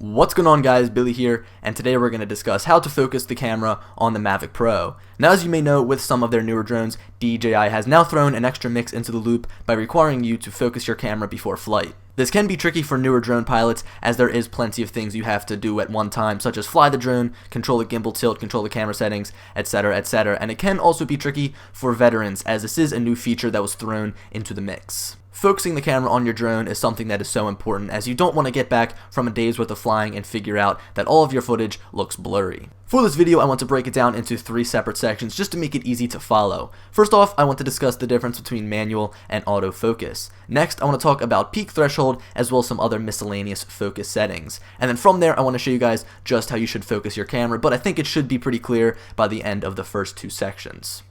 What's going on, guys? Billy here, and today we're going to discuss how to focus the camera on the Mavic Pro. Now, as you may know, with some of their newer drones, DJI has now thrown an extra mix into the loop by requiring you to focus your camera before flight. This can be tricky for newer drone pilots, as there is plenty of things you have to do at one time, such as fly the drone, control the gimbal tilt, control the camera settings, etc., etc. And it can also be tricky for veterans, as this is a new feature that was thrown into the mix. Focusing the camera on your drone is something that is so important, as you don't want to get back from a day's worth of flying and figure out that all of your footage looks blurry. For this video, I want to break it down into 3 separate sections just to make it easy to follow. First off, I want to discuss the difference between manual and autofocus. Next, I want to talk about peak threshold as well as some other miscellaneous focus settings. And then from there, I want to show you guys just how you should focus your camera, but I think it should be pretty clear by the end of the first 2 sections.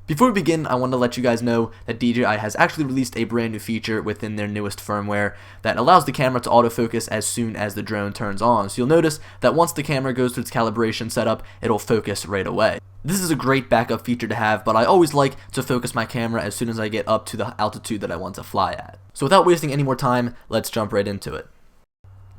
Before we begin, I want to let you guys know that DJI has actually released a brand new feature within their newest firmware that allows the camera to autofocus as soon as the drone turns on. So you'll notice that once the camera goes through its calibration setup, it'll focus right away. This is a great backup feature to have, but I always like to focus my camera as soon as I get up to the altitude that I want to fly at. So without wasting any more time, let's jump right into it.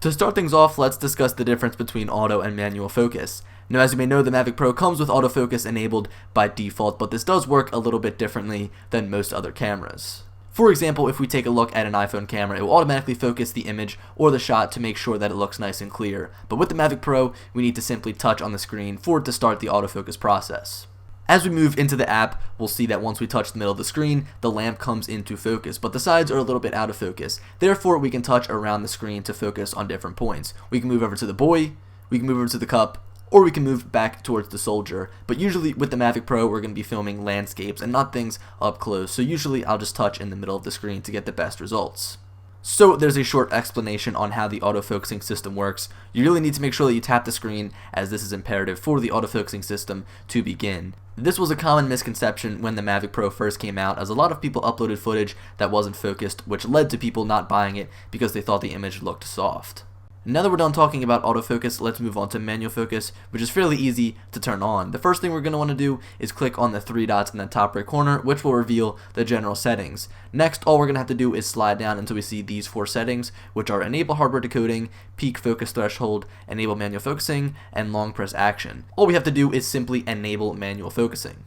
To start things off, let's discuss the difference between auto and manual focus. Now, as you may know, the Mavic Pro comes with autofocus enabled by default, but this does work a little bit differently than most other cameras. For example, if we take a look at an iPhone camera, it will automatically focus the image or the shot to make sure that it looks nice and clear. But with the Mavic Pro, we need to simply touch on the screen for it to start the autofocus process. As we move into the app, we'll see that once we touch the middle of the screen, the lamp comes into focus, but the sides are a little bit out of focus. Therefore, we can touch around the screen to focus on different points. We can move over to the buoy, we can move over to the cup, or we can move back towards the soldier. But usually with the Mavic Pro, we're going to be filming landscapes and not things up close, so usually I'll just touch in the middle of the screen to get the best results. So there's a short explanation on how the autofocusing system works. You really need to make sure that you tap the screen, as this is imperative for the autofocusing system to begin. This was a common misconception when the Mavic Pro first came out, as a lot of people uploaded footage that wasn't focused, which led to people not buying it because they thought the image looked soft. Now that we're done talking about autofocus, let's move on to manual focus, which is fairly easy to turn on. The first thing we're going to want to do is click on the 3 dots in the top right corner, which will reveal the general settings. Next, all we're going to have to do is slide down until we see these 4 settings, which are enable hardware decoding, peak focus threshold, enable manual focusing, and long press action. All we have to do is simply enable manual focusing.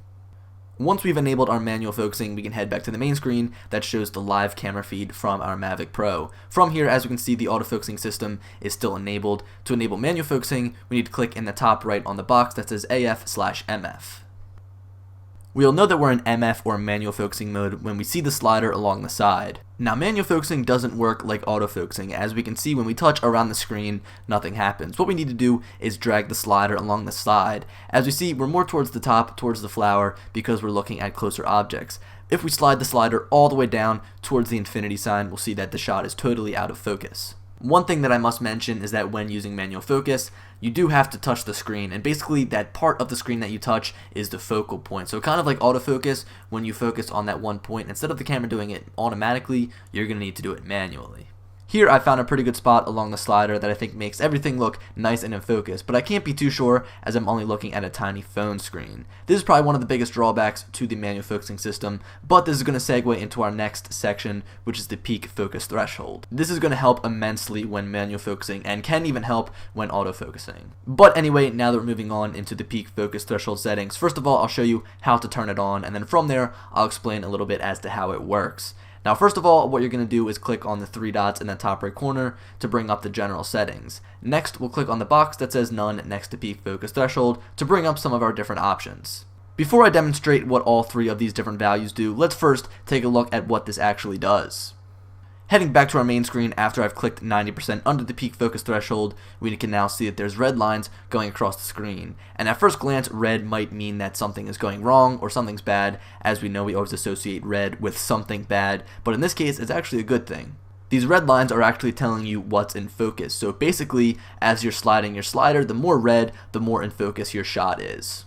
Once we've enabled our manual focusing, we can head back to the main screen that shows the live camera feed from our Mavic Pro. From here, as we can see, the autofocusing system is still enabled. To enable manual focusing, we need to click in the top right on the box that says AF/MF. We'll know that we're in MF or manual focusing mode when we see the slider along the side. Now, manual focusing doesn't work like autofocusing. As we can see, when we touch around the screen, nothing happens. What we need to do is drag the slider along the side. As we see, we're more towards the top, towards the flower, because we're looking at closer objects. If we slide the slider all the way down towards the infinity sign, we'll see that the shot is totally out of focus. One thing that I must mention is that when using manual focus, you do have to touch the screen, and basically that part of the screen that you touch is the focal point. So kind of like autofocus, when you focus on that one point, instead of the camera doing it automatically, you're going to need to do it manually. Here I found a pretty good spot along the slider that I think makes everything look nice and in focus, but I can't be too sure as I'm only looking at a tiny phone screen. This is probably one of the biggest drawbacks to the manual focusing system, but this is going to segue into our next section, which is the peak focus threshold. This is going to help immensely when manual focusing and can even help when autofocusing. But anyway, now that we're moving on into the peak focus threshold settings, first of all, I'll show you how to turn it on, and then from there, I'll explain a little bit as to how it works. Now, first of all, what you're going to do is click on the 3 dots in the top right corner to bring up the general settings. Next, we'll click on the box that says none next to peak focus threshold to bring up some of our different options. Before I demonstrate what all 3 of these different values do, let's first take a look at what this actually does. Heading back to our main screen after I've clicked 90% under the peak focus threshold, we can now see that there's red lines going across the screen. And at first glance, red might mean that something is going wrong or something's bad. As we know, we always associate red with something bad, but in this case, it's actually a good thing. These red lines are actually telling you what's in focus. So basically, as you're sliding your slider, the more red, the more in focus your shot is.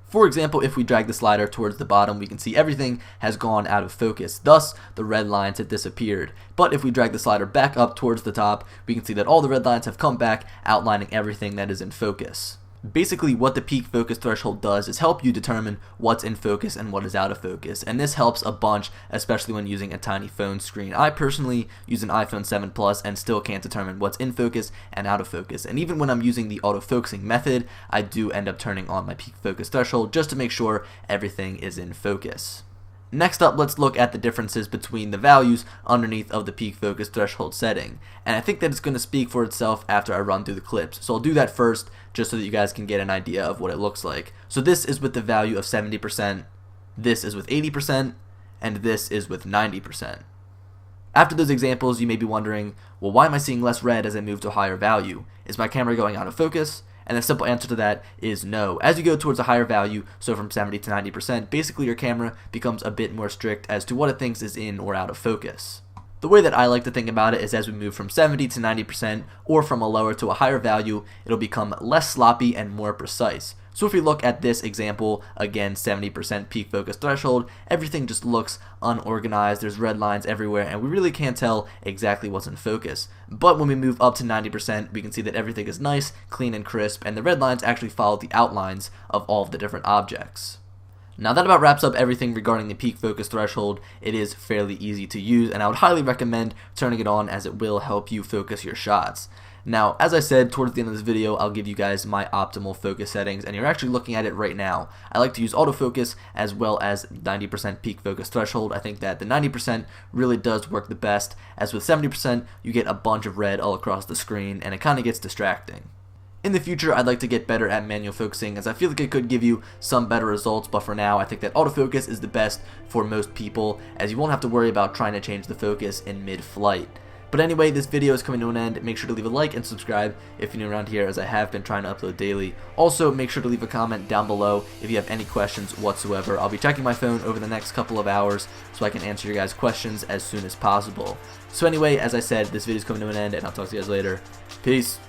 For example, if we drag the slider towards the bottom, we can see everything has gone out of focus, thus the red lines have disappeared. But if we drag the slider back up towards the top, we can see that all the red lines have come back, outlining everything that is in focus. Basically, what the peak focus threshold does is help you determine what's in focus and what is out of focus, and this helps a bunch, especially when using a tiny phone screen. I personally use an iPhone 7 Plus and still can't determine what's in focus and out of focus, and even when I'm using the autofocusing method, I do end up turning on my peak focus threshold just to make sure everything is in focus. Next up, let's look at the differences between the values underneath of the peak focus threshold setting. And I think that it's going to speak for itself after I run through the clips. So I'll do that first just so that you guys can get an idea of what it looks like. So this is with the value of 70%, this is with 80%, and this is with 90%. After those examples, you may be wondering, well, why am I seeing less red as I move to a higher value? Is my camera going out of focus? And the simple answer to that is no. As you go towards a higher value, so from 70 to 90%, basically your camera becomes a bit more strict as to what it thinks is in or out of focus. The way that I like to think about it is as we move from 70 to 90% or from a lower to a higher value, it'll become less sloppy and more precise. So if we look at this example, again 70% peak focus threshold, everything just looks unorganized, there's red lines everywhere, and we really can't tell exactly what's in focus. But when we move up to 90%, we can see that everything is nice, clean, and crisp, and the red lines actually follow the outlines of all of the different objects. Now that about wraps up everything regarding the peak focus threshold. It is fairly easy to use, and I would highly recommend turning it on as it will help you focus your shots. Now, as I said, towards the end of this video, I'll give you guys my optimal focus settings, and you're actually looking at it right now. I like to use autofocus as well as 90% peak focus threshold. I think that the 90% really does work the best, as with 70%, you get a bunch of red all across the screen, and it kind of gets distracting. In the future, I'd like to get better at manual focusing, as I feel like it could give you some better results, but for now, I think that autofocus is the best for most people, as you won't have to worry about trying to change the focus in mid-flight. But anyway, this video is coming to an end. Make sure to leave a like and subscribe if you're new around here, as I have been trying to upload daily. Also, make sure to leave a comment down below if you have any questions whatsoever. I'll be checking my phone over the next couple of hours so I can answer your guys' questions as soon as possible. So anyway, as I said, this video is coming to an end, and I'll talk to you guys later. Peace.